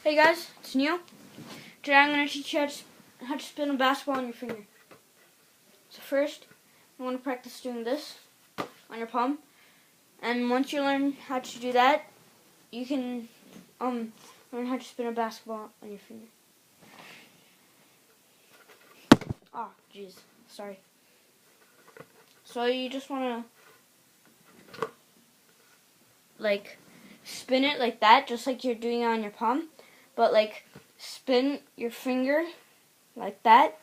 Hey guys, it's Neil. Today I'm going to teach you how to spin a basketball on your finger. So first, you want to practice doing this on your palm. And once you learn how to do that, you can learn how to spin a basketball on your finger. Oh, jeez, sorry. So you just want to spin it like that, just like you're doing it on your palm. But spin your finger like that,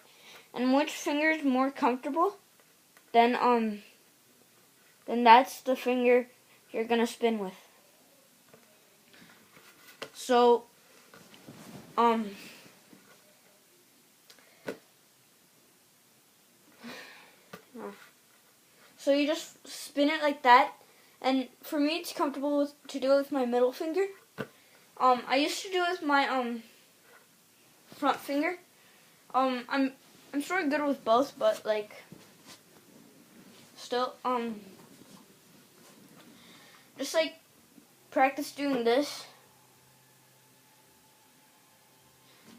and which finger is more comfortable, then that's the finger you're gonna spin with. So so you just spin it like that, and for me it's comfortable to do it with my middle finger. I used to do it with my front finger. I'm sort of good with both, but still just practice doing this.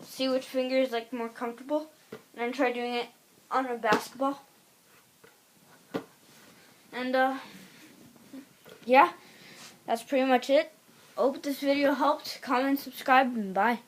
See which finger is more comfortable, and then try doing it on a basketball. And yeah, that's pretty much it. Hope this video helped. Comment, subscribe, and bye.